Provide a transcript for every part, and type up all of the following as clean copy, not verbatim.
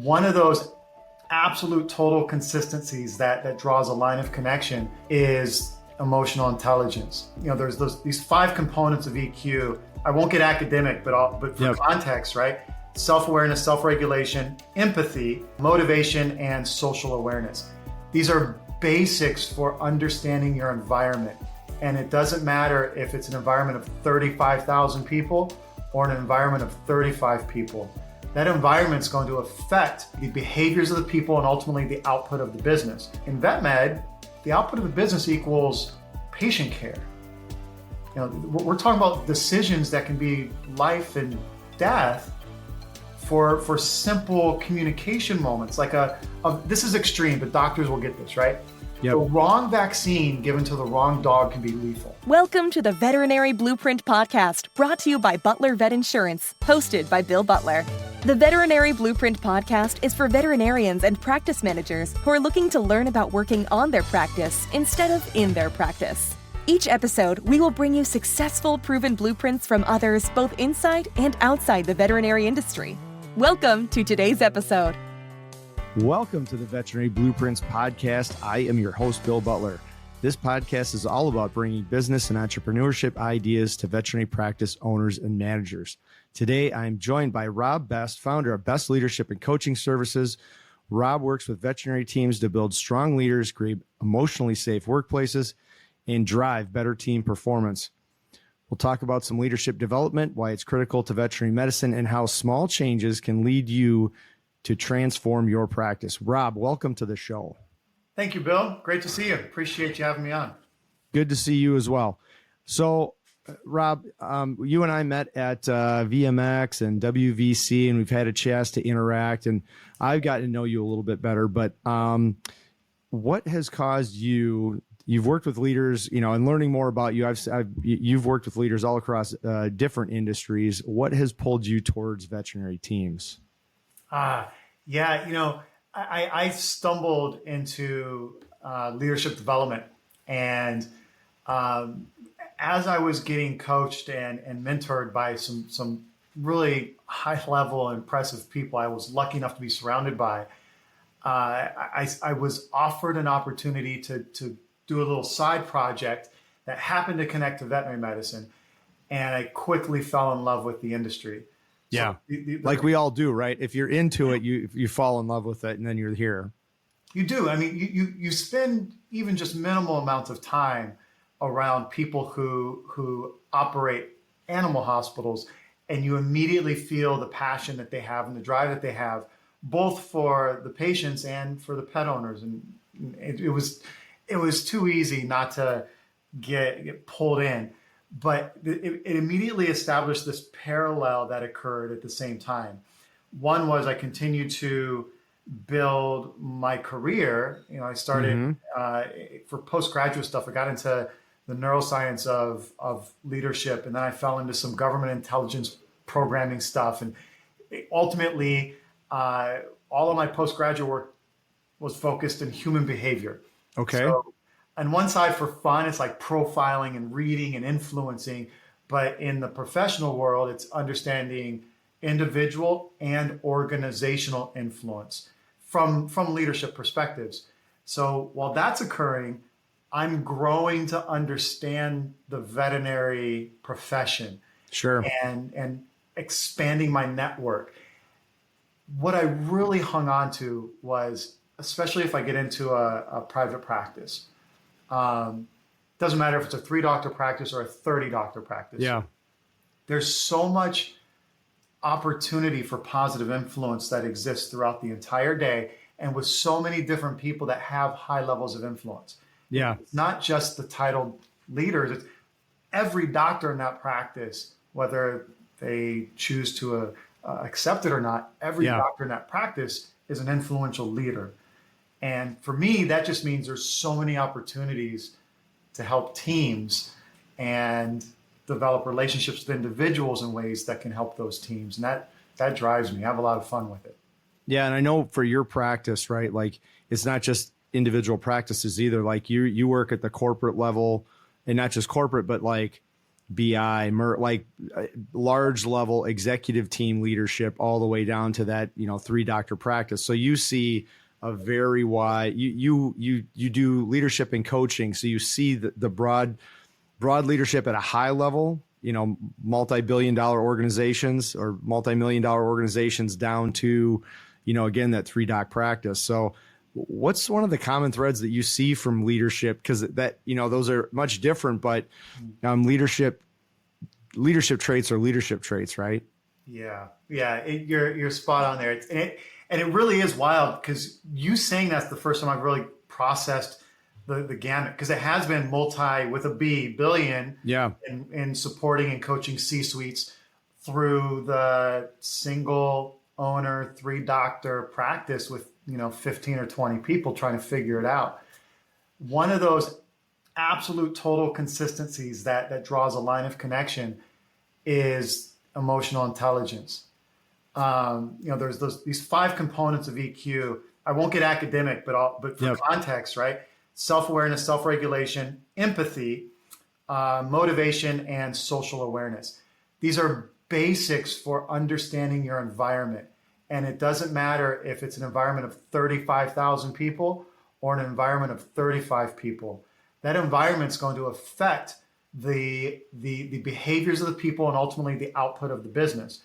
One of those absolute total consistencies that draws a line of connection is emotional intelligence. There's these 5 components of EQ. I won't get academic, but for context, right? Self-awareness, self-regulation, empathy, motivation, and social awareness. These are basics for understanding your environment. And it doesn't matter if it's an environment of 35,000 people or an environment of 35 people. That environment's going to affect the behaviors of the people and ultimately the output of the business. In vet med, the output of the business equals patient care. We're talking about decisions that can be life and death for simple communication moments. Like this is extreme, but doctors will get this, right? Yep. The wrong vaccine given to the wrong dog can be lethal. Welcome to the Veterinary Blueprint Podcast, brought to you by Butler Vet Insurance, hosted by Bill Butler. The Veterinary Blueprint Podcast is for veterinarians and practice managers who are looking to learn about working on their practice instead of in their practice. Each episode, we will bring you successful, proven blueprints from others both inside and outside the veterinary industry. Welcome to today's episode. Welcome to the Veterinary Blueprints Podcast. I am your host, Bill Butler. This podcast is all about bringing business and entrepreneurship ideas to veterinary practice owners and managers. Today, I'm joined by Rob Best, founder of Best Leadership and Coaching Services. Rob works with veterinary teams to build strong leaders, create emotionally safe workplaces, and drive better team performance. We'll talk about some leadership development, why it's critical to veterinary medicine, and how small changes can lead you to transform your practice. Rob, welcome to the show. Thank you, Bill. Great to see you. Appreciate you having me on. Good to see you as well. So, Rob, you and I met at VMX and WVC, and we've had a chance to interact, and I've gotten to know you a little bit better. But what has caused you? You've worked with leaders, and learning more about you. You've worked with leaders all across different industries. What has pulled you towards veterinary teams? I stumbled into leadership development, and as I was getting coached and mentored by some really high level, impressive people I was lucky enough to be surrounded by, I was offered an opportunity to do a little side project that happened to connect to veterinary medicine, and I quickly fell in love with the industry. Yeah, so like we all do, right? If you're into it, you fall in love with it, and then you're here. You do. I mean, you spend even just minimal amounts of time around people who operate animal hospitals, and you immediately feel the passion that they have and the drive that they have, both for the patients and for the pet owners. And it was too easy not to get pulled in. But it immediately established this parallel that occurred at the same time. One was I continued to build my career. I started for postgraduate stuff. I got into the neuroscience of leadership, and then I fell into some government intelligence programming stuff. And ultimately, all of my postgraduate work was focused in human behavior. Okay. So, on one side, for fun, it's like profiling and reading and influencing. But in the professional world, it's understanding individual and organizational influence from leadership perspectives. So while that's occurring, I'm growing to understand the veterinary profession. Sure. And expanding my network. What I really hung on to was, especially if I get into a private practice, doesn't matter if it's a 3-doctor practice or a 30-doctor practice. Yeah. There's so much opportunity for positive influence that exists throughout the entire day, and with so many different people that have high levels of influence. Yeah. It's not just the titled leaders. It's every doctor in that practice, whether they choose to accept it or not, every doctor in that practice is an influential leader. And for me, that just means there's so many opportunities to help teams and develop relationships with individuals in ways that can help those teams. And that drives me. I have a lot of fun with it. Yeah. And I know for your practice, right? Like it's not just individual practices either. Like you work at the corporate level, and not just corporate, but like BI, large level executive team leadership, all the way down to that, 3-doctor practice. So you see a very wide, you do leadership and coaching. So you see the broad leadership at a high level, multi-billion-dollar organizations or multi-million-dollar organizations down to, again, that 3-doc practice. So what's one of the common threads that you see from leadership? Because those are much different, but leadership traits are leadership traits, right? Yeah. You're spot on there. And it really is wild, because you saying that's the first time I've really processed the gamut, because it has been billion in supporting and coaching C-suites through the single owner 3-doctor practice with 15 or 20 people trying to figure it out. One of those absolute total consistencies that draws a line of connection is emotional intelligence. There's these 5 components of EQ. I won't get academic, but for context, right? Self-awareness, self-regulation, empathy, motivation, and social awareness. These are basics for understanding your environment. And it doesn't matter if it's an environment of 35,000 people or an environment of 35 people. That environment's going to affect the behaviors of the people and ultimately the output of the business.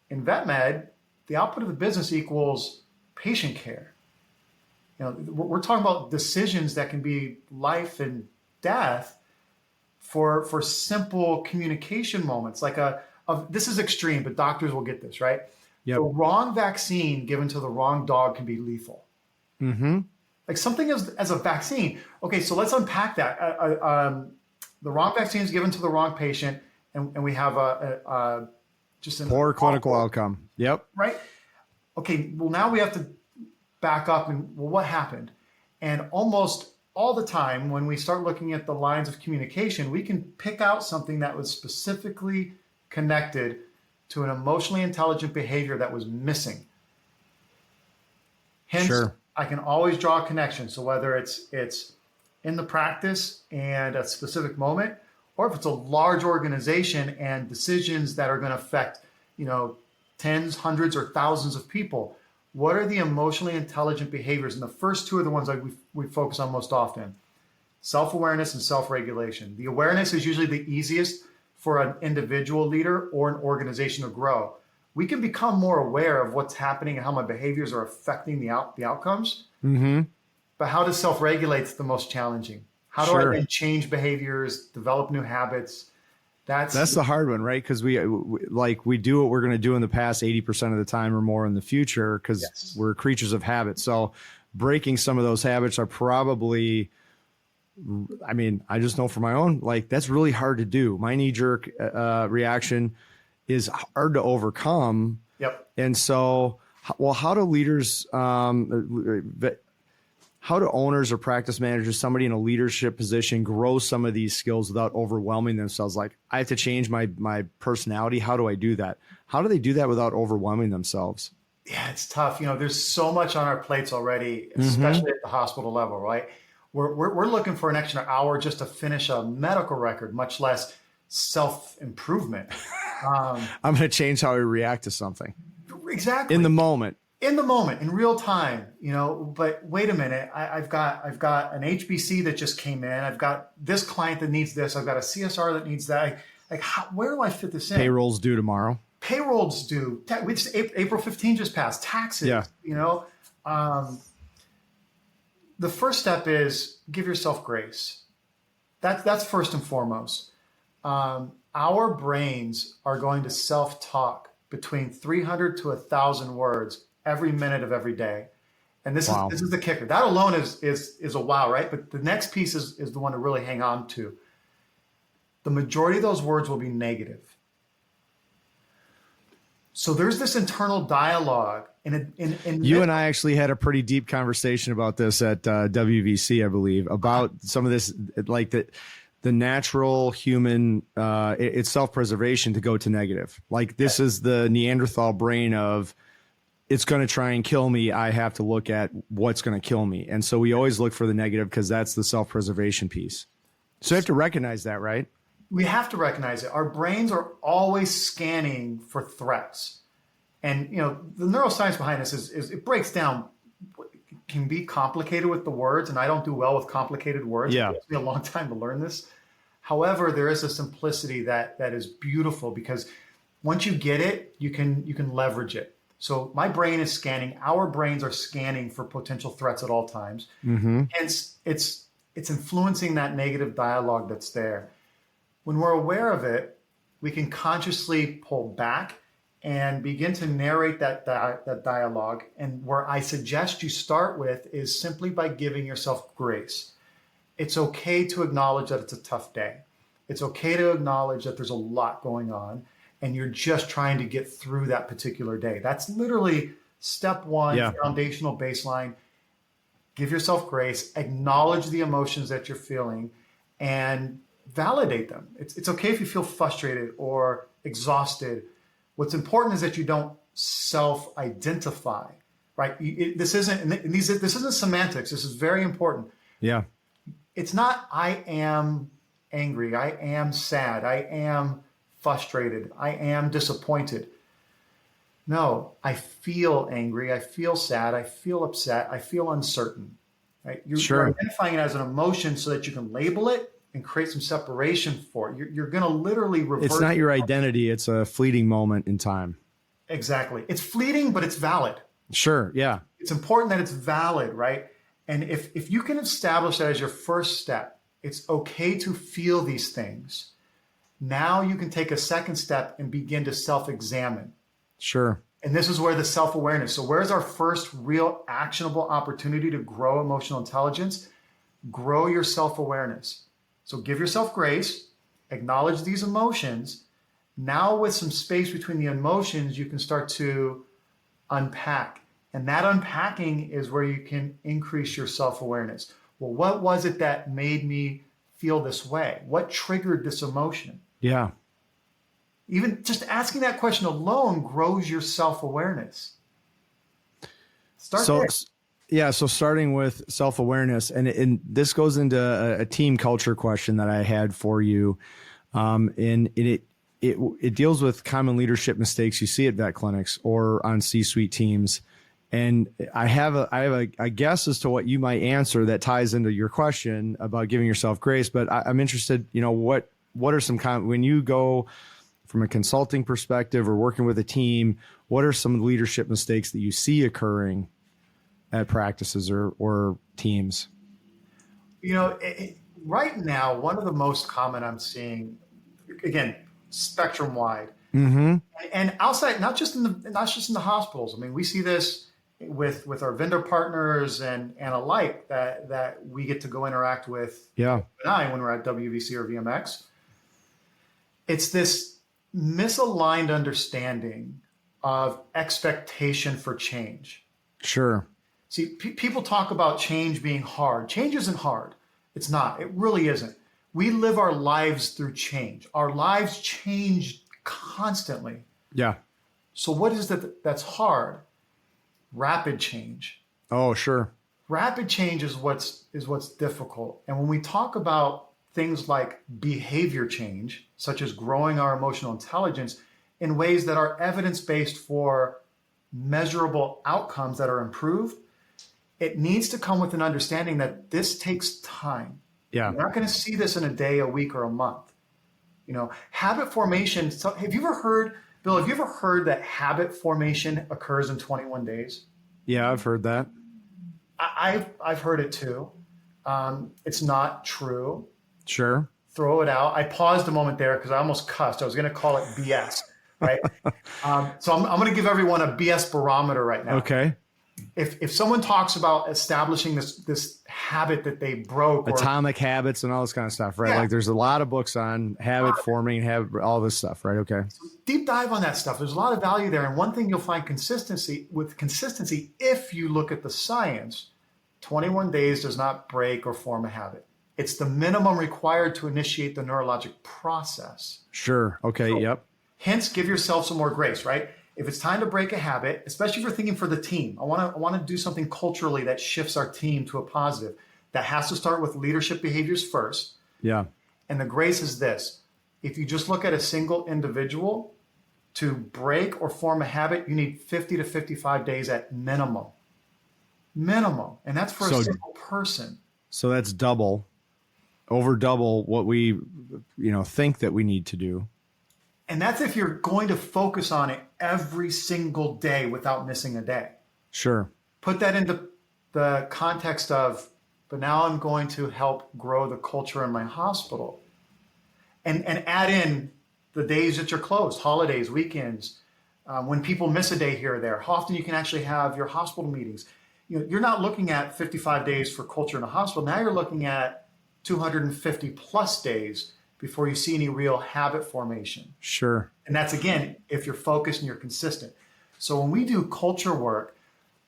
In vet med, the output of the business equals patient care. We're talking about decisions that can be life and death for simple communication moments. This is extreme, but doctors will get this, right? Yep. The wrong vaccine given to the wrong dog can be lethal. Mm-hmm. Like something as a vaccine. Okay, so let's unpack that. The wrong vaccine is given to the wrong patient, and we have just a poor clinical outcome. Yep. Right. Okay. Well, now we have to back up and what happened? And almost all the time when we start looking at the lines of communication, we can pick out something that was specifically connected to an emotionally intelligent behavior that was missing. Hence, sure. I can always draw a connection. So whether it's in the practice and a specific moment, or if it's a large organization and decisions that are going to affect, tens, hundreds, or thousands of people, what are the emotionally intelligent behaviors? And the first 2 are the ones that we focus on most often: self-awareness and self-regulation. The awareness is usually the easiest for an individual leader or an organization to grow. We can become more aware of what's happening and how my behaviors are affecting the outcomes. Mm-hmm. But how to self-regulate is the most challenging. How do I then change behaviors, develop new habits? That's the hard one, right? Because we do what we're going to do in the past 80% of the time or more in the future, because we're creatures of habit. So breaking some of those habits are probably, I just know for my own, that's really hard to do. My knee-jerk reaction is hard to overcome. Yep. And so, how do leaders, how do owners or practice managers, somebody in a leadership position, grow some of these skills without overwhelming themselves? Like, I have to change my personality. How do I do that? How do they do that without overwhelming themselves? Yeah, it's tough. There's so much on our plates already, especially at the hospital level, right? We're looking for an extra hour just to finish a medical record, much less self-improvement. I'm going to change how I react to something. Exactly. In the moment, in real time, but wait a minute, I've got an HBC that just came in. I've got this client that needs this. I've got a CSR that needs that. Where do I fit this in? Payroll's due tomorrow. Payroll's due. April 15 just passed. Taxes, the first step is give yourself grace. That's first and foremost. Our brains are going to self-talk between 300 to 1,000 words every minute of every day. And this is the kicker. That alone is a wow, right? But the next piece is the one to really hang on to. The majority of those words will be negative. So there's this internal dialogue. You and I actually had a pretty deep conversation about this at WVC, I believe, about some of this, like the natural human, it's self-preservation to go to negative. Like, this is the Neanderthal brain of, it's going to try and kill me. I have to look at what's going to kill me. And so we always look for the negative because that's the self-preservation piece. So you have to recognize that, right? We have to recognize it. Our brains are always scanning for threats. And, the neuroscience behind this is it breaks down, it can be complicated with the words, and I don't do well with complicated words. Yeah. It took me a long time to learn this. However, there is a simplicity that is beautiful, because once you get it, you can leverage it. So my brain is scanning, our brains are scanning for potential threats at all times. Mm-hmm. Hence, it's influencing that negative dialogue that's there. When we're aware of it, we can consciously pull back and begin to narrate that dialogue. And where I suggest you start with is simply by giving yourself grace. It's okay to acknowledge that it's a tough day. It's okay to acknowledge that there's a lot going on and you're just trying to get through that particular day. That's literally step one, foundational baseline. Give yourself grace, acknowledge the emotions that you're feeling, and validate them. It's okay if you feel frustrated or exhausted. What's important is that you don't self-identify, right? This isn't semantics. This is very important. Yeah. It's not, I am angry, I am sad, I am frustrated, I am disappointed. No, I feel angry, I feel sad, I feel upset, I feel uncertain. Right? You're identifying it as an emotion so that you can label it and create some separation for it. You're going to literally reverse. It's not your identity. It's a fleeting moment in time. Exactly. It's fleeting, but it's valid. Sure. Yeah. It's important that it's valid, right? And if you can establish that as your first step, it's okay to feel these things. Now you can take a second step and begin to self-examine. Sure. And this is where the self-awareness. So where's our first real actionable opportunity to grow emotional intelligence? Grow your self-awareness. So give yourself grace, acknowledge these emotions. Now with some space between the emotions, you can start to unpack. And that unpacking is where you can increase your self-awareness. Well, what was it that made me feel this way? What triggered this emotion? Yeah. Even just asking that question alone grows your self-awareness. Start there. Yeah, so starting with self-awareness, and this goes into a team culture question that I had for you, and it deals with common leadership mistakes you see at vet clinics or on C-suite teams, and I have a guess as to what you might answer that ties into your question about giving yourself grace, but I'm interested, what are some when you go from a consulting perspective or working with a team, what are some leadership mistakes that you see occurring at practices or teams? Right now, one of the most common I'm seeing, again, spectrum wide, and outside, not just in the hospitals. I mean, we see this with our vendor partners and alike that we get to go interact with. Yeah. When we're at WVC or VMX, it's this misaligned understanding of expectation for change. Sure. See, people talk about change being hard. Change isn't hard. It's not. It really isn't. We live our lives through change. Our lives change constantly. Yeah. So what is that's hard? Rapid change. Oh, sure. Rapid change is what's difficult. And when we talk about things like behavior change, such as growing our emotional intelligence in ways that are evidence-based for measurable outcomes that are improved, it needs to come with an understanding that this takes time. Yeah. You're not going to see this in a day, a week, or a month. Habit formation. So have you ever heard, Bill, that habit formation occurs in 21 days? Yeah, I've heard that. I've heard it too. It's not true. Sure. Throw it out. I paused a moment there because I almost cussed. I was going to call it BS, right? So I'm going to give everyone a BS barometer right now. Okay. If someone talks about establishing this habit that they broke, atomic habits and all this kind of stuff, right? Yeah. Like there's a lot of books on habit forming, all this stuff, right? Okay. So deep dive on that stuff. There's a lot of value there. And one thing you'll find consistency, if you look at the science, 21 days does not break or form a habit. It's the minimum required to initiate the neurologic process. Sure. Okay. So, yep. Hence, give yourself some more grace, right? If it's time to break a habit, especially if you're thinking for the team, I want to do something culturally that shifts our team to a positive. That has to start with leadership behaviors first. Yeah. And the grace is this: If you just look at a single individual, to break or form a habit, you need 50 to 55 days at minimum. Minimum. And that's for a single person. So that's over double what we, think that we need to do. And that's if you're going to focus on it every single day without missing a day. Sure. Put that into the context of, but now I'm going to help grow the culture in my hospital. And add in the days that you're closed, holidays, weekends, when people miss a day here or there. How often you can actually have your hospital meetings. You're not looking at 55 days for culture in a hospital. Now you're looking at 250 plus days before you see any real habit formation. Sure. And that's, again, if you're focused and you're consistent. So when we do culture work,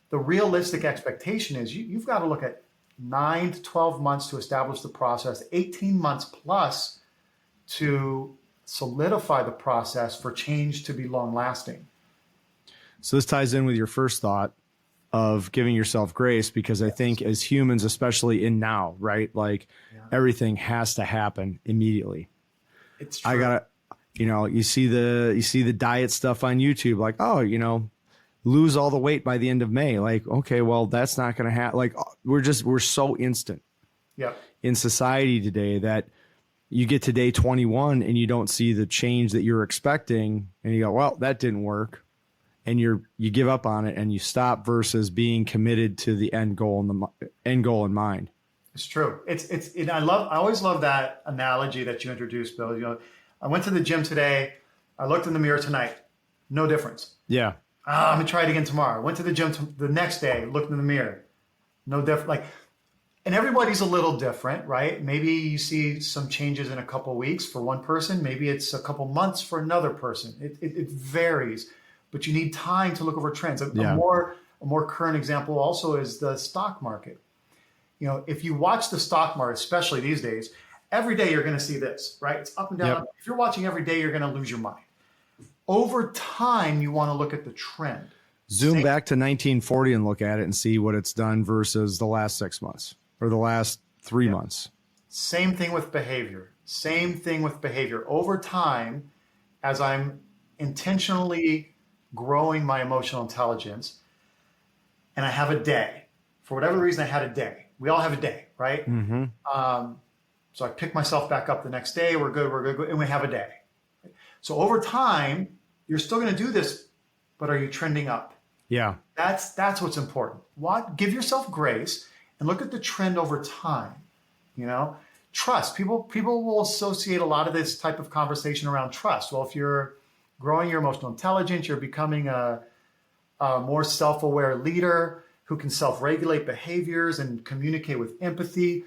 the realistic expectation is you've got to look at 9 to 12 months to establish the process, 18 months plus to solidify the process for change to be long lasting. So this ties in with your first thought of giving yourself grace, because I think as humans, especially in now, right? Like everything has to happen immediately. It's true. I gotta, you see the diet stuff on YouTube, like, lose all the weight by the end of May. Like, okay, well, that's not going to happen. Like we're so instant in society today that you get to day 21 and you don't see the change that you're expecting, and you go, well, that didn't work. And you give up on it and you stop, versus being committed to the end goal in mind. It's true. I always love that analogy that you introduced, Bill. I went to the gym today. I looked in the mirror tonight. No difference. Yeah. I'm gonna try it again tomorrow. I went to the gym the next day, looked in the mirror. No different. And everybody's a little different, right? Maybe you see some changes in a couple of weeks for one person. Maybe it's a couple months for another person. It varies, but you need time to look over trends. A more current example also is the stock market. If you watch the stock market, especially these days, every day you're going to see this, right? It's up and down. Yep. If you're watching every day, you're going to lose your mind. Over time, you want to look at the trend. Zoom back to 1940 and look at it and see what it's done versus the last 6 months. Or the last 3 months. Same thing with behavior. Over time, as I'm intentionally growing my emotional intelligence, and I have a day, for whatever reason, I had a day. We all have a day, right? Mm-hmm. So I pick myself back up the next day. We're good, and we have a day. So over time, you're still going to do this, but are you trending up? Yeah. That's what's important. Give yourself grace. And look at the trend over time. Trust. People will associate a lot of this type of conversation around trust. Well, if you're growing your emotional intelligence, you're becoming a more self-aware leader who can self-regulate behaviors and communicate with empathy,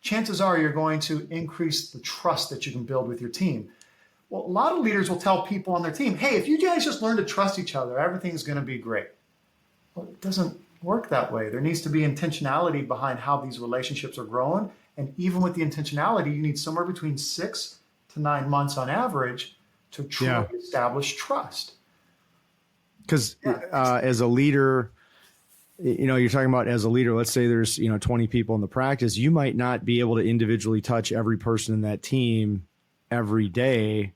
chances are you're going to increase the trust that you can build with your team. Well, a lot of leaders will tell people on their team, hey, if you guys just learn to trust each other, everything's going to be great. Well, it doesn't work that way. There needs to be intentionality behind how these relationships are growing. And even with the intentionality, you need somewhere between 6 to 9 months on average to truly establish trust. Because as a leader, you're talking about as a leader, let's say there's, 20 people in the practice, you might not be able to individually touch every person in that team every day.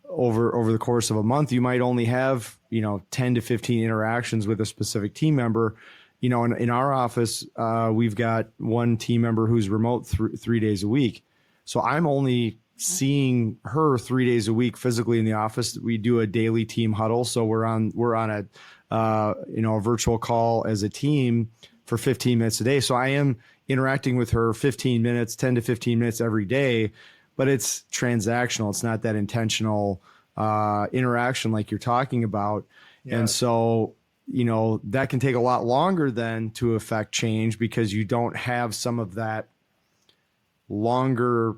Over the course of a month. You might only have, 10 to 15 interactions with a specific team member. In our office, we've got one team member who's remote 3 days a week. So I'm only seeing her 3 days a week physically in the office. We do a daily team huddle. So we're on a virtual call as a team for 15 minutes a day. So I am interacting with her 10 to 15 minutes every day. But it's transactional. It's not that intentional interaction like you're talking about. Yeah. And so, that can take a lot longer then to affect change, because you don't have some of that longer,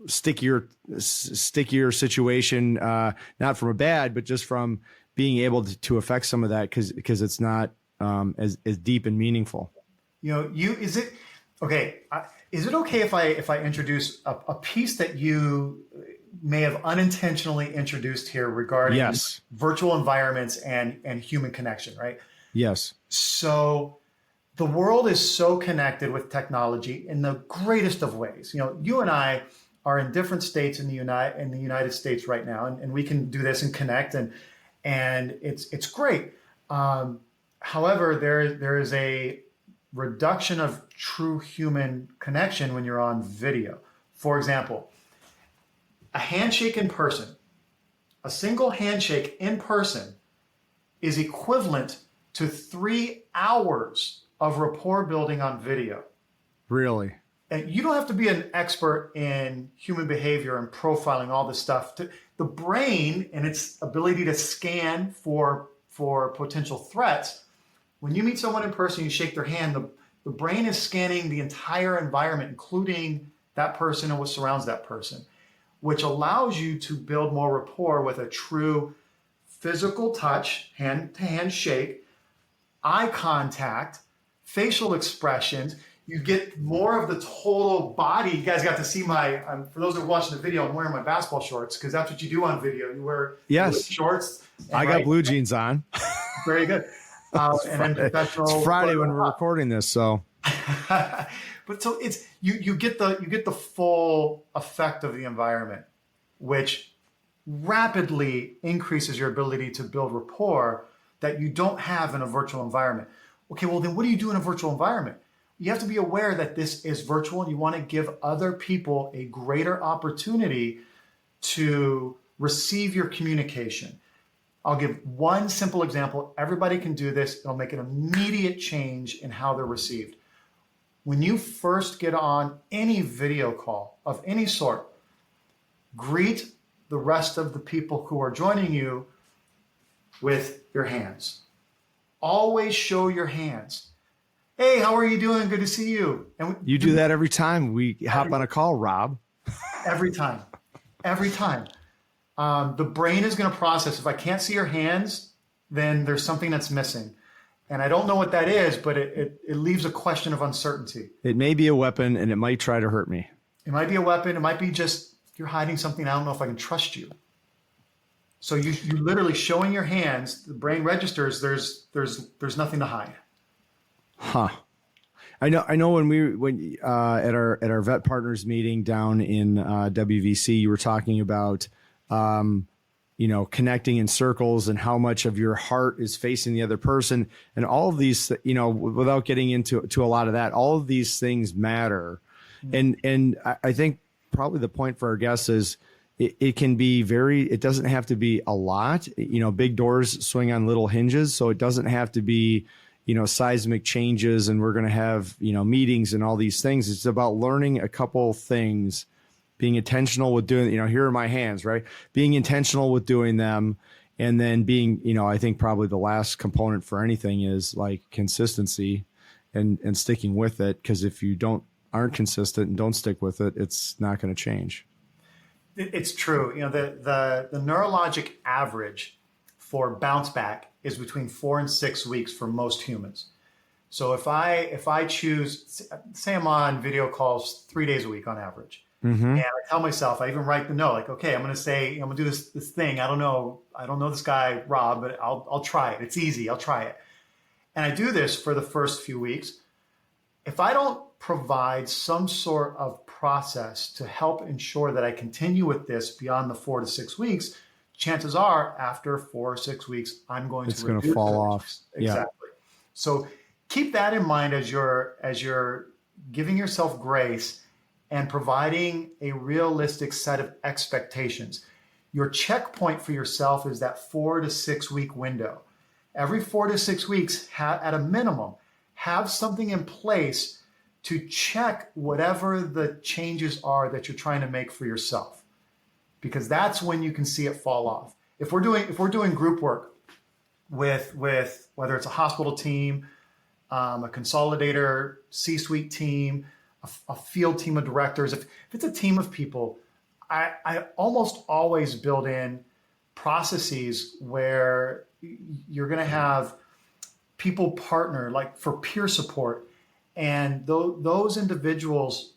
stickier situation, not from a bad, but just from being able to affect some of that because it's not as deep and meaningful. Is it okay if I introduce a piece that you may have unintentionally introduced here regarding virtual environments and human connection, right? Yes. So the world is so connected with technology in the greatest of ways. You and I are in different states in the United States right now, and we can do this and connect, and it's great. However, there is a reduction of true human connection when you're on video. For example, a handshake in person, a single handshake in person is equivalent to 3 hours of rapport building on video. Really? And you don't have to be an expert in human behavior and profiling all this stuff. The brain and its ability to scan for potential threats. When you meet someone in person, you shake their hand, the brain is scanning the entire environment, including that person and what surrounds that person, which allows you to build more rapport with a true physical touch, hand-to-hand shake, eye contact, facial expressions. You get more of the total body. You guys got to see for those that are watching the video, I'm wearing my basketball shorts because that's what you do on video. You wear shorts. I got blue jeans on. Very good. And then it's Friday when we're recording this, so. But so it's you get the full effect of the environment, which rapidly increases your ability to build rapport that you don't have in a virtual environment. Okay, well then what do you do in a virtual environment? You have to be aware that this is virtual and you want to give other people a greater opportunity to receive your communication. I'll give one simple example. Everybody can do this. It'll make an immediate change in how they're received. When you first get on any video call of any sort, greet the rest of the people who are joining you with your hands. Always show your hands. Hey, how are you doing? Good to see you. And you do that every time we hop on a call, Rob. Every time. The brain is going to process. If I can't see your hands, then there's something that's missing. And I don't know what that is, but it leaves a question of uncertainty. It may be a weapon and it might try to hurt me. It might be a weapon. It might be just you're hiding something. I don't know if I can trust you. So you literally showing your hands, the brain registers there's nothing to hide. Huh. I know when at our vet partners meeting down in WVC, you were talking about connecting in circles and how much of your heart is facing the other person, and all of these, without getting into a lot of that, all of these things matter. Mm-hmm. And I think probably the point for our guests is it can be it doesn't have to be a lot. Big doors swing on little hinges, so it doesn't have to be seismic changes and we're going to have, meetings and all these things. It's about learning a couple things, being intentional with doing, here are my hands, right? Being intentional with doing them. And then being, I think probably the last component for anything is like consistency and sticking with it. Because if you aren't consistent and don't stick with it, it's not going to change. It's true. The neurologic average for bounce back is between 4 and 6 weeks for most humans. So if I choose, say I'm on video calls 3 days a week on average, mm-hmm. and I tell myself, I even write the note, like, okay, I'm going to say, I'm going to do this thing. I don't know this guy, Rob, but I'll try it. It's easy. I'll try it. And I do this for the first few weeks. If I don't provide some sort of process to help ensure that I continue with this beyond the 4 to 6 weeks, chances are after 4 or 6 weeks, I'm going to fall off. Exactly. Yeah. So keep that in mind as you're giving yourself grace and providing a realistic set of expectations. Your checkpoint for yourself is that 4 to 6 week window. Every 4 to 6 weeks, at a minimum, have something in place to check whatever the changes are that you're trying to make for yourself. Because that's when you can see it fall off. If we're doing group work with whether it's a hospital team, a consolidator, C-suite team, a field team of directors, if it's a team of people, I almost always build in processes where you're going to have people partner, like for peer support, and those individuals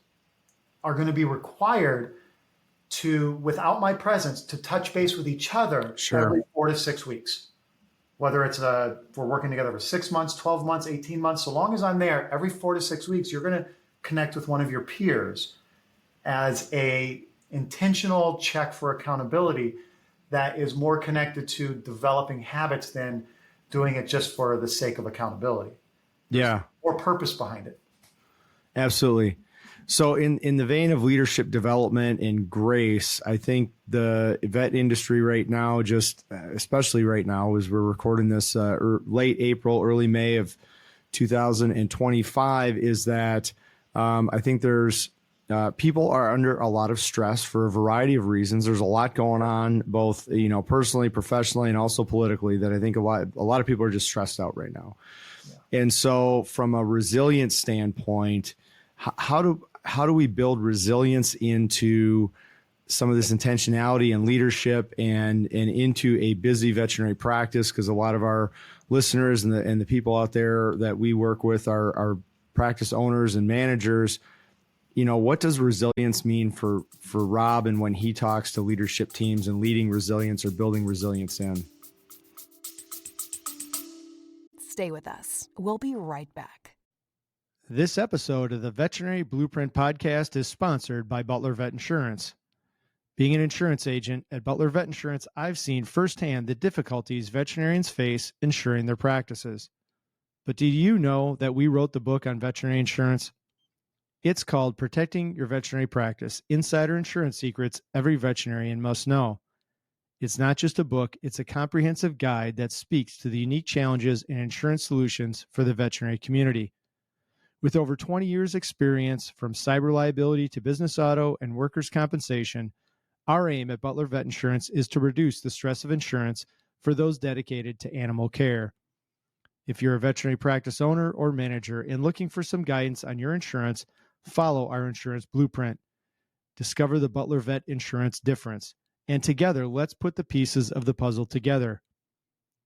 are going to be required to, without my presence, to touch base with each other every 4 to 6 weeks. Whether it's we're working together for 6 months, 12 months, 18 months, so long as I'm there, every 4 to 6 weeks, you're going to connect with one of your peers as a intentional check for accountability that is more connected to developing habits than doing it just for the sake of accountability. Yeah. Or purpose behind it. Absolutely. So in the vein of leadership development and grace, I think the vet industry right now, just especially right now, as we're recording this late April, early May of 2025, is that I think there's people are under a lot of stress for a variety of reasons. There's a lot going on, both personally, professionally, and also politically, that I think a lot of people are just stressed out right now. Yeah. And so, from a resilience standpoint, how do we build resilience into some of this intentionality and leadership and into a busy veterinary practice? Because a lot of our listeners and the people out there that we work with are practice owners and managers. What does resilience mean for Rob, and when he talks to leadership teams and leading resilience or building resilience in? Stay with us. We'll be right back. This episode of the Veterinary Blueprint Podcast is sponsored by Butler Vet Insurance. Being an insurance agent at Butler Vet Insurance, I've seen firsthand the difficulties veterinarians face insuring their practices. But did you know that we wrote the book on veterinary insurance? It's called Protecting Your Veterinary Practice: Insider Insurance Secrets Every Veterinarian Must Know. It's not just a book, it's a comprehensive guide that speaks to the unique challenges and insurance solutions for the veterinary community. With over 20 years experience, from cyber liability to business auto and workers' compensation, our aim at Butler Vet Insurance is to reduce the stress of insurance for those dedicated to animal care. If you're a veterinary practice owner or manager and looking for some guidance on your insurance, follow our insurance blueprint. Discover the Butler Vet Insurance difference, and together let's put the pieces of the puzzle together.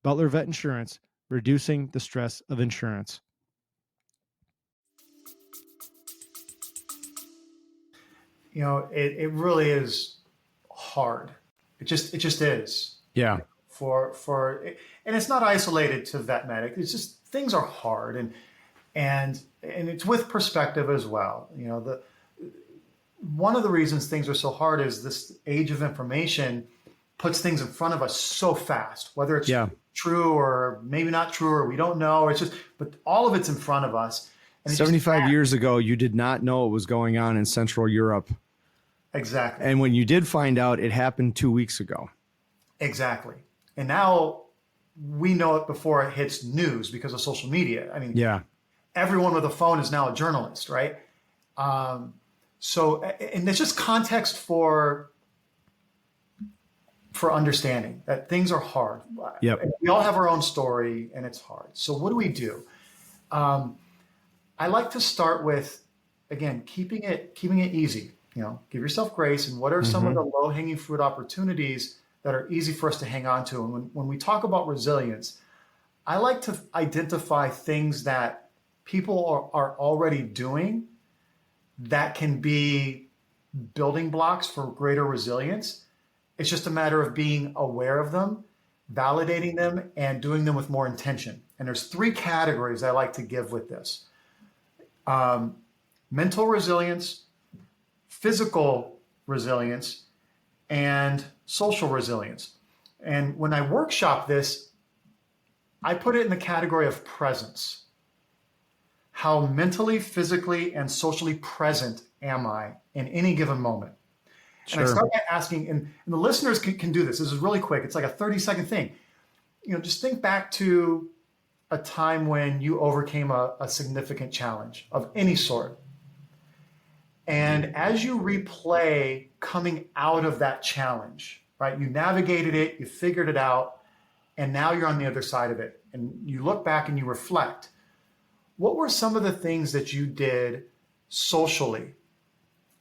Butler Vet Insurance, reducing the stress of insurance. It really is hard. It just is. Yeah. And it's not isolated to vet medic. It's just things are hard, and it's with perspective as well. One of the reasons things are so hard is this age of information puts things in front of us so fast, whether it's true or maybe not true, or we don't know. But all of it's in front of us. And 75 years ago, you did not know what was going on in Central Europe. Exactly. And when you did find out, it happened 2 weeks ago. Exactly. And now we know it before it hits news because of social media. I mean, everyone with a phone is now a journalist, right? So, and it's just context for understanding that things are hard. Yep. We all have our own story, and it's hard. So what do we do? I like to start with, again, keeping it easy. Give yourself grace. And what are some of the low-hanging fruit opportunities that are easy for us to hang on to? And when we talk about resilience, I like to identify things that people are already doing that can be building blocks for greater resilience. It's just a matter of being aware of them, validating them, and doing them with more intention. And there's 3 categories I like to give with this. Mental resilience, physical resilience, and social resilience. And when I workshop this, I put it in the category of presence. How mentally, physically, and socially present am I in any given moment? Sure. And I start by asking, and the listeners can do this. This is really quick. It's like a 30-second thing. Just think back to a time when you overcame a significant challenge of any sort. And as you replay coming out of that challenge, right? You navigated it, you figured it out, and now you're on the other side of it. And you look back and you reflect. What were some of the things that you did socially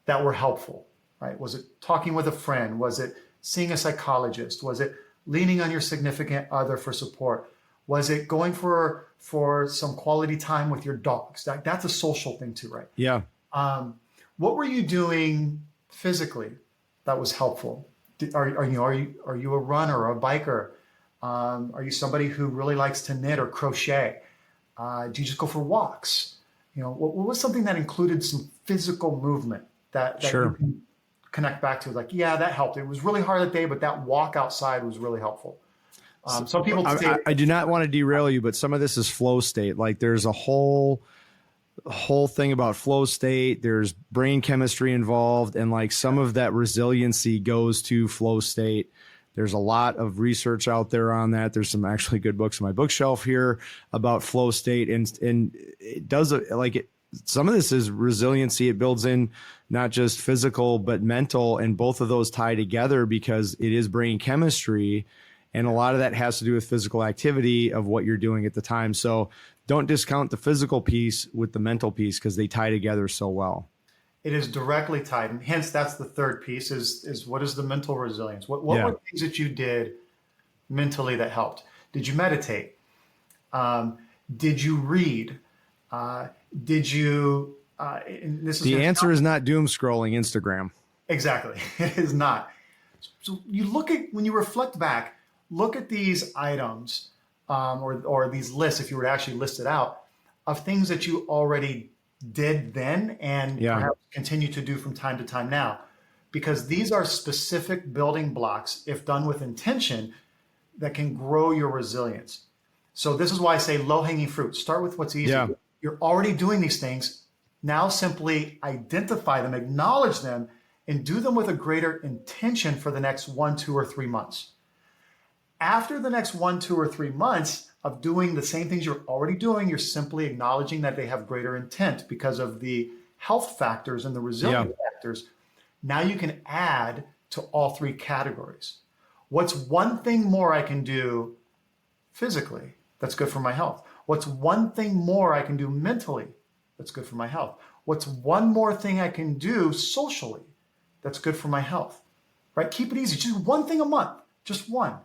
that were helpful, right? Was it talking with a friend? Was it seeing a psychologist? Was it leaning on your significant other for support? Was it going for some quality time with your dogs? That's a social thing too, right? Yeah. What were you doing physically that was helpful? Are you a runner or a biker? Are you somebody who really likes to knit or crochet? Do you just go for walks? What was something that included some physical movement that Sure. you can connect back to like, yeah, that helped. It was really hard that day, but that walk outside was really helpful. Some people I do not want to derail you, but some of this is flow state. Like there's a whole thing about flow state. There's brain chemistry involved, and like some of that resiliency goes to flow state. There's a lot of research out there on that. There's some actually good books on my bookshelf here about flow state, and it does some of this is resiliency. It builds in not just physical but mental, and both of those tie together because it is brain chemistry. And a lot of that has to do with physical activity of what you're doing at the time. So don't discount the physical piece with the mental piece because they tie together so well. It is directly tied. And hence, that's the third piece is what is the mental resilience? What were things that you did mentally that helped? Did you meditate? Did you read? Did you? And this is the answer is not doom scrolling Instagram. Exactly. It is not. So you look at, when you reflect back, look at these items or these lists, if you were to actually list it out, of things that you already did then and perhaps continue to do from time to time now. Because these are specific building blocks, if done with intention, that can grow your resilience. So this is why I say low-hanging fruit. Start with what's easy. Yeah. You're already doing these things. Now simply identify them, acknowledge them, and do them with a greater intention for the next 1, 2, or 3 months. After the next 1, 2, or 3 months of doing the same things you're already doing, you're simply acknowledging that they have greater intent because of the health factors and the resilience factors. Now you can add to all 3 categories. What's one thing more I can do physically that's good for my health? What's one thing more I can do mentally that's good for my health? What's one more thing I can do socially that's good for my health? Right? Keep it easy. Just one thing a month. Just one.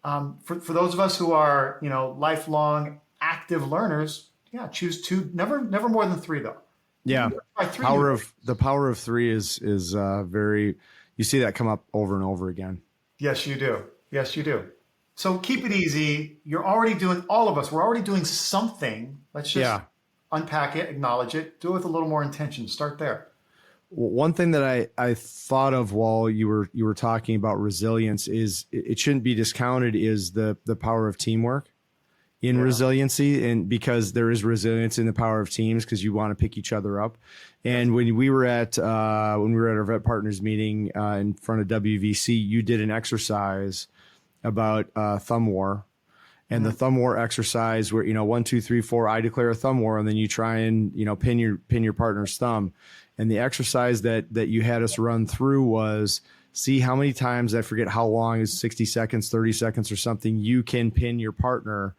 For those of us who are, lifelong active learners, choose 2. Never more than 3 though. Yeah. The power of 3 is very. You see that come up over and over again. Yes, you do. Yes, you do. So keep it easy. You're already doing, all of us, we're already doing something. Let's just unpack it, acknowledge it, do it with a little more intention. Start there. One thing that I thought of while you were talking about resilience is it shouldn't be discounted is the power of teamwork in resiliency, and because there is resilience in the power of teams because you want to pick each other up. And when we were at our vet partners meeting in front of WVC, you did an exercise about thumb war. And the thumb war exercise where, 1, 2, 3, 4, I declare a thumb war, and then you try and, pin your partner's thumb. And the exercise that you had us run through was see how many times, I forget how long, is 60 seconds, 30 seconds or something, you can pin your partner.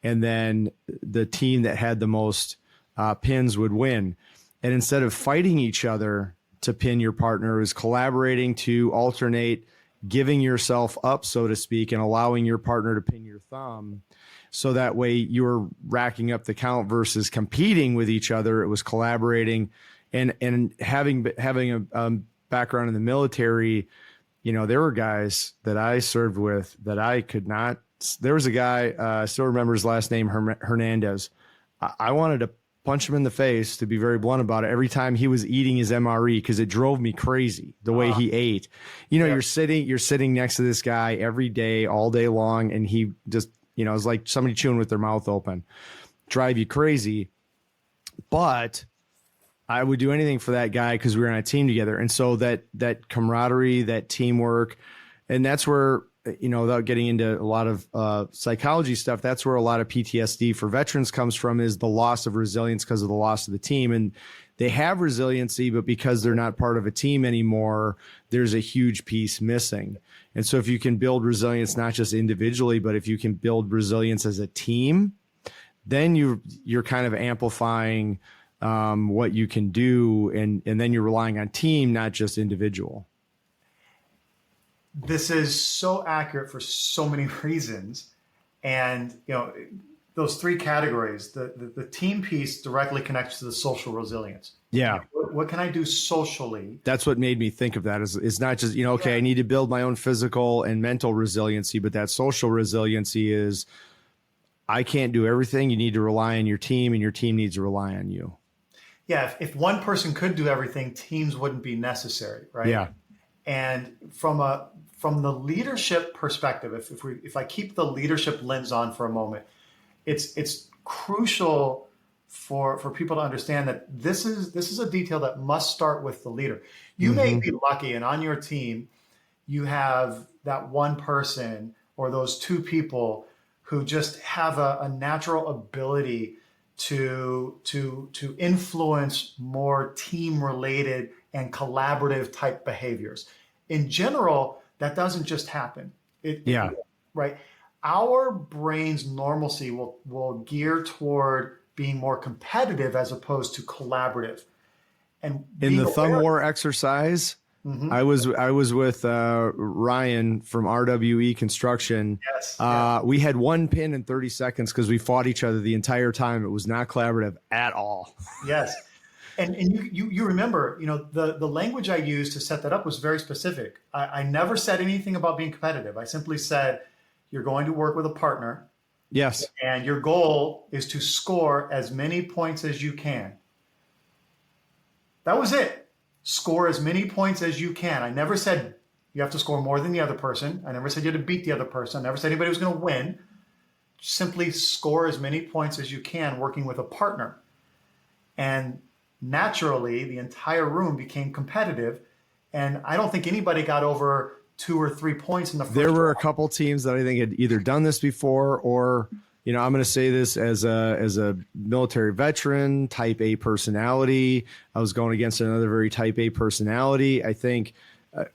And then the team that had the most pins would win. And instead of fighting each other to pin your partner, is collaborating to alternate giving yourself up, so to speak, and allowing your partner to pin your thumb. So that way you're racking up the count versus competing with each other. It was collaborating and having a background in the military. There were guys that I served with that I could not. There was a guy, I still remember his last name, Hernandez. I wanted to punch him in the face, to be very blunt about it, every time he was eating his MRE, because it drove me crazy the way he ate. You're sitting next to this guy every day, all day long, and he just, it's like somebody chewing with their mouth open. Drive you crazy. But I would do anything for that guy because we were on a team together. And so that camaraderie, that teamwork, and that's where, without getting into a lot of psychology stuff, that's where a lot of PTSD for veterans comes from, is the loss of resilience because of the loss of the team. And they have resiliency, but because they're not part of a team anymore, there's a huge piece missing. And so if you can build resilience, not just individually, but if you can build resilience as a team, then you're kind of amplifying what you can do. And then you're relying on team, not just individual. This is so accurate for so many reasons. And, those 3 categories, the team piece directly connects to the social resilience. Yeah. What can I do socially? That's what made me think of that. Is not just, I need to build my own physical and mental resiliency, but that social resiliency is I can't do everything. You need to rely on your team, and your team needs to rely on you. Yeah. If one person could do everything, teams wouldn't be necessary, right? Yeah. And from the leadership perspective, if I keep the leadership lens on for a moment, it's crucial for people to understand that this is a detail that must start with the leader. You may be lucky, and on your team, you have that one person or those two people who just have a natural ability to influence more team-related and collaborative type behaviors. In general, that doesn't just happen. Right. Our brain's normalcy will gear toward being more competitive as opposed to collaborative. And in the thumb war exercise, I was with Ryan from RWE Construction. Yes. We had one pin in 30 seconds because we fought each other the entire time. It was not collaborative at all. Yes. And you remember, the language I used to set that up was very specific. I never said anything about being competitive. I simply said, you're going to work with a partner. Yes. And your goal is to score as many points as you can. That was it. Score as many points as you can. I never said you have to score more than the other person. I never said you had to beat the other person. I never said anybody was going to win. Simply score as many points as you can working with a partner. And naturally, the entire room became competitive. And I don't think anybody got over 2 or 3 points in the first There were round. a couple teams that I think had either done this before or, I'm going to say this as a military veteran, type A personality. I was going against another very type A personality. I think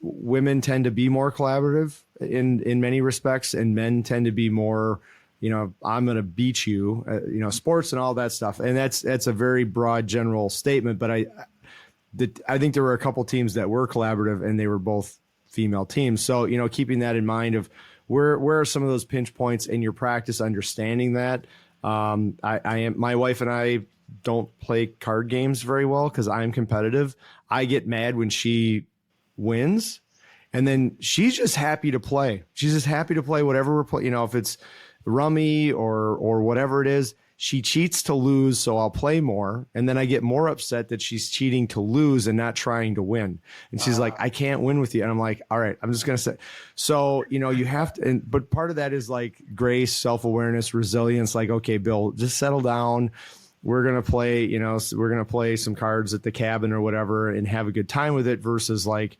women tend to be more collaborative in many respects, and men tend to be more, I'm going to beat you, sports and all that stuff. And that's a very broad general statement, but I think there were a couple teams that were collaborative, and they were both female teams. So, keeping that in mind of where are some of those pinch points in your practice, understanding that. My wife and I don't play card games very well because I'm competitive. I get mad when she wins, and then she's just happy to play. She's just happy to play whatever we're playing. If it's rummy or whatever it is, she cheats to lose, so I'll play more. And then I get more upset that she's cheating to lose and not trying to win. And she's like, I can't win with you. And I'm like, all right, I'm just going to say. So, you have to, but part of that is like grace, self-awareness, resilience. Like, okay, Bill, just settle down. We're going to play, we're going to play some cards at the cabin or whatever and have a good time with it versus like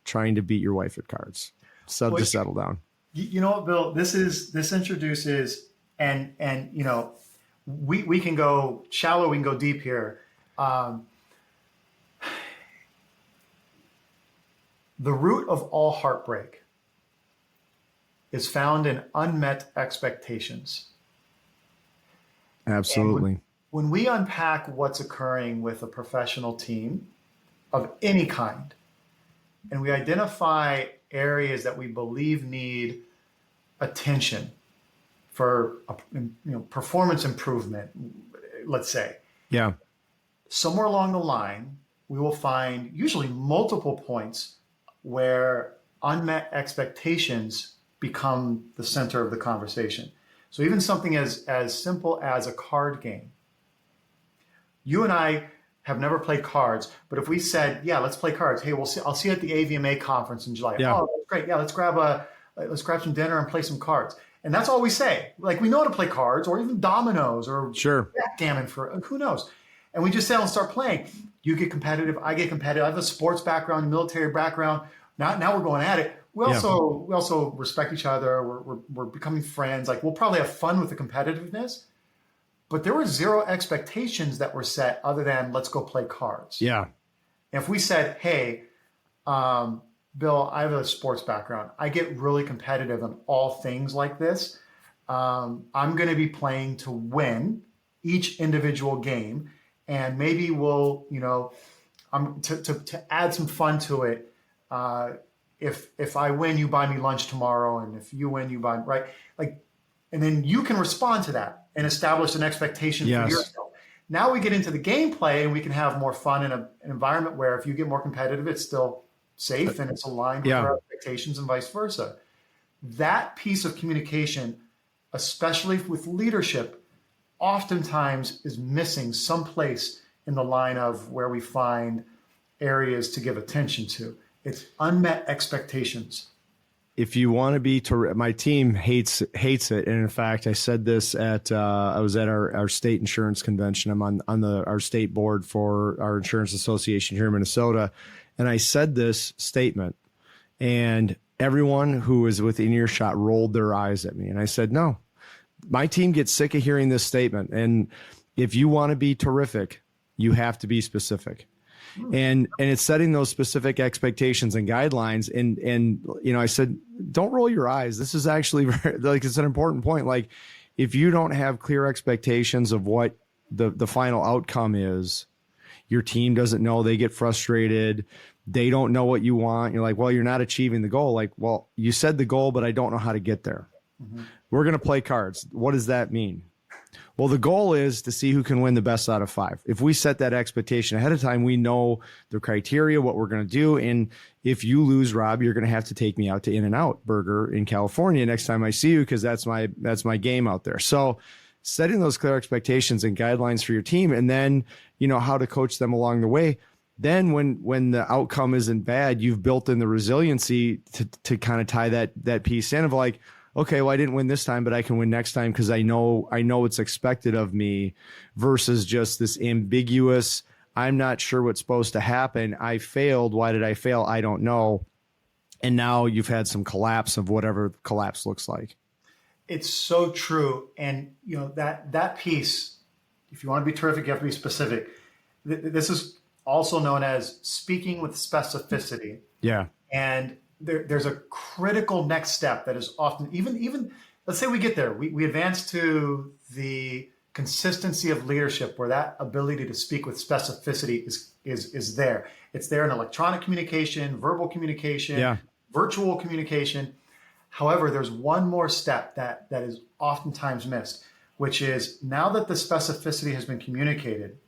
trying to beat your wife at cards. So just settle down. You know what, Bill, this introduces, and we can go shallow, we can go deep here. The root of all heartbreak is found in unmet expectations. Absolutely. When we unpack what's occurring with a professional team of any kind, and we identify areas that we believe need attention for performance improvement, let's say. Yeah. Somewhere along the line, we will find usually multiple points where unmet expectations become the center of the conversation. So even something as simple as a card game. You and I have never played cards, but if we said, yeah, let's play cards. Hey, I'll see you at the AVMA conference in July. Yeah. Oh, that's great. Yeah, let's grab some dinner and play some cards. And that's all we say. Like, we know how to play cards or even dominoes or backgammon for who knows. And we just sit down and start playing. You get competitive. I get competitive. I have a sports background, a military background. Now we're going at it. We also respect each other. We're becoming friends. Like, we'll probably have fun with the competitiveness. But there were zero expectations that were set other than let's go play cards. Yeah. If we said, hey, Bill, I have a sports background. I get really competitive on all things like this. I'm going to be playing to win each individual game. And maybe we'll, to add some fun to it. If I win, you buy me lunch tomorrow. And if you win, you buy, right? Like, and then you can respond to that and establish an expectation for yourself. Now we get into the gameplay and we can have more fun in an environment where if you get more competitive, it's still safe and it's aligned with our expectations and vice versa. That piece of communication, especially with leadership, oftentimes is missing someplace in the line of where we find areas to give attention to. It's unmet expectations. If you want to be, my team hates it. And in fact, I said this I was at our state insurance convention. I'm on our state board for our insurance association here in Minnesota. And I said this statement, and everyone who was within earshot rolled their eyes at me. And I said, no, my team gets sick of hearing this statement. And if you want to be terrific, you have to be specific. And it's setting those specific expectations and guidelines. And I said, don't roll your eyes. This is actually it's an important point. Like, if you don't have clear expectations of what the final outcome is, your team doesn't know, they get frustrated. They don't know what you want. You're like, well, you're not achieving the goal. Like, well, you said the goal, but I don't know how to get there. Mm-hmm. We're going to play cards. What does that mean? Well, the goal is to see who can win the best out of 5. If we set that expectation ahead of time, we know the criteria, what we're going to do. And if you lose, Rob, you're going to have to take me out to In-N-Out Burger in California next time I see you, because that's my game out there. So setting those clear expectations and guidelines for your team, and then, how to coach them along the way. Then when the outcome isn't bad, you've built in the resiliency to kind of tie that piece in of like, okay, well, I didn't win this time, but I can win next time because I know what's expected of me, versus just this ambiguous, I'm not sure what's supposed to happen. I failed. Why did I fail? I don't know. And now you've had some collapse of whatever collapse looks like. It's so true. And that piece, if you want to be terrific, you have to be specific. This is also known as speaking with specificity. Yeah. And there's a critical next step that is often, even let's say we get there, we advance to the consistency of leadership, where that ability to speak with specificity is there. It's there in electronic communication, verbal communication, virtual communication. However, there's one more step that is oftentimes missed, which is, now that the specificity has been communicated,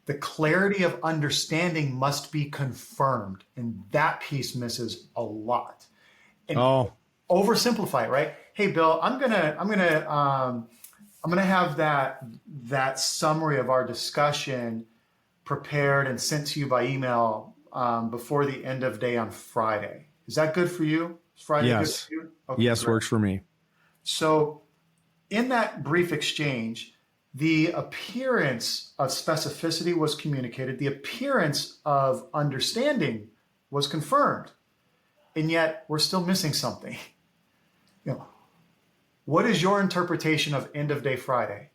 the clarity of understanding must be confirmed, and that piece misses a lot. And oversimplify it, right? Hey, Bill, I'm gonna have that summary of our discussion prepared and sent to you by email before the end of day on Friday. Is that good for you? Is Friday good for you? Okay, yes, great. Works for me. So, in that brief exchange, the appearance of specificity was communicated. The appearance of understanding was confirmed. And yet we're still missing something. What is your interpretation of end of day Friday?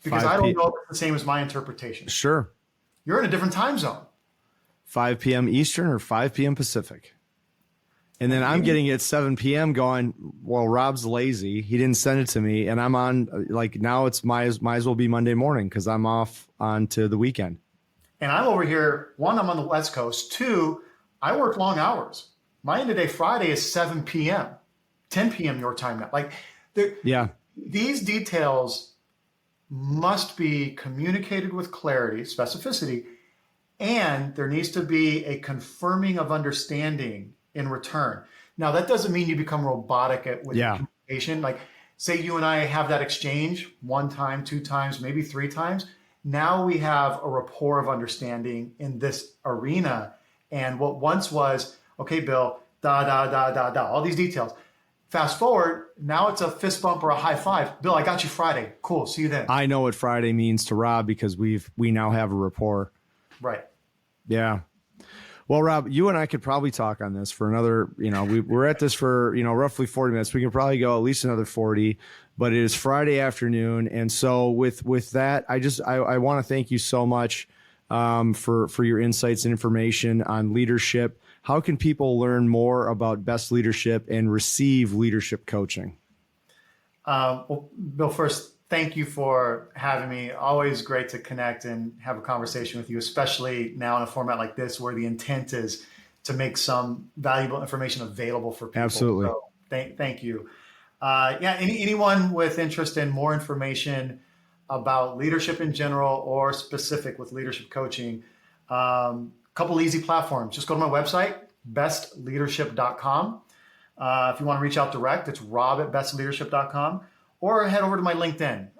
Because I don't know if it's the same as my interpretation. Sure. You're in a different time zone. 5 p.m. Eastern or 5 p.m. Pacific. And then I'm getting it at 7 p.m. going, well, Rob's lazy. He didn't send it to me. And I'm on, like, now it's might as well be Monday morning because I'm off onto the weekend. And I'm over here. 1, I'm on the West Coast. 2, I work long hours. My end of day Friday is 7 p.m., 10 p.m. your time now. Like, these details must be communicated with clarity, specificity, and there needs to be a confirming of understanding in return. Now, that doesn't mean you become robotic with communication. Like, say you and I have that exchange 1 time, 2 times, maybe 3 times. Now we have a rapport of understanding in this arena. And what once was, okay, Bill, all these details. Fast forward, now it's a fist bump or a high five. Bill, I got you Friday. Cool, see you then. I know what Friday means to Rob because we now have a rapport. Right. Yeah. Well, Rob, you and I could probably talk on this for another, we're at this for, roughly 40 minutes. We can probably go at least another 40, but it is Friday afternoon. And so with that, I want to thank you so much for your insights and information on leadership. How can people learn more about Best Leadership and receive leadership coaching? Well, Bill, first, thank you for having me. Always great to connect and have a conversation with you, especially now in a format like this where the intent is to make some valuable information available for people. Absolutely. So thank you. Anyone with interest in more information about leadership in general or specific with leadership coaching, couple easy platforms. Just go to my website, bestleadership.com. If you want to reach out direct, it's rob@bestleadership.com. Or head over to my LinkedIn.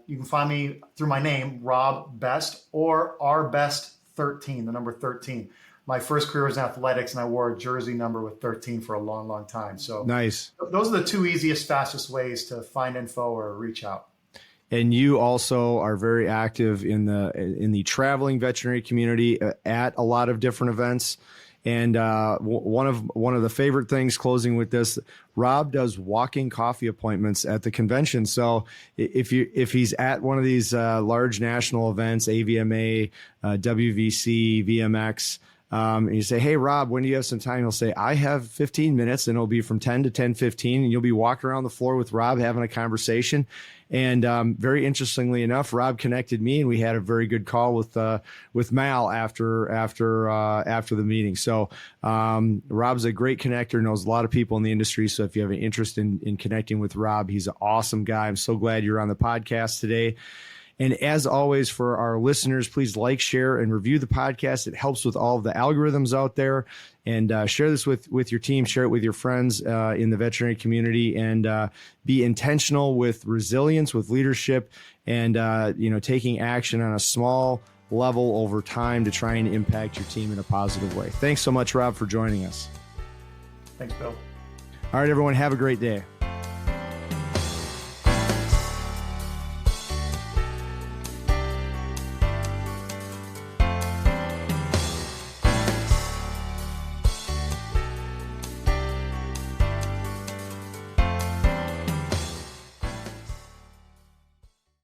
You can find me through my name, Rob Best, or rbest13, the number 13. My first career was in athletics, and I wore a jersey number with 13 for a long, long time. So nice. Those are the two easiest, fastest ways to find info or reach out. And you also are very active in the traveling veterinary community at a lot of different events. And one of the favorite things, closing with this, Rob does walking coffee appointments at the convention. So if he's at one of these large national events, AVMA, WVC, VMX, and you say, hey, Rob, when do you have some time? He'll say, I have 15 minutes, and it'll be from 10 to 10:15, and you'll be walking around the floor with Rob having a conversation. And very interestingly enough, Rob connected me, and we had a very good call with Mal after the meeting. So Rob's a great connector, knows a lot of people in the industry. So if you have an interest in connecting with Rob, he's an awesome guy. I'm so glad you're on the podcast today. And as always, for our listeners, please like, share, and review the podcast. It helps with all of the algorithms out there. And share this with your team, share it with your friends in the veterinary community, and be intentional with resilience, with leadership, and taking action on a small level over time to try and impact your team in a positive way. Thanks so much, Rob, for joining us. Thanks, Bill. All right, everyone, have a great day.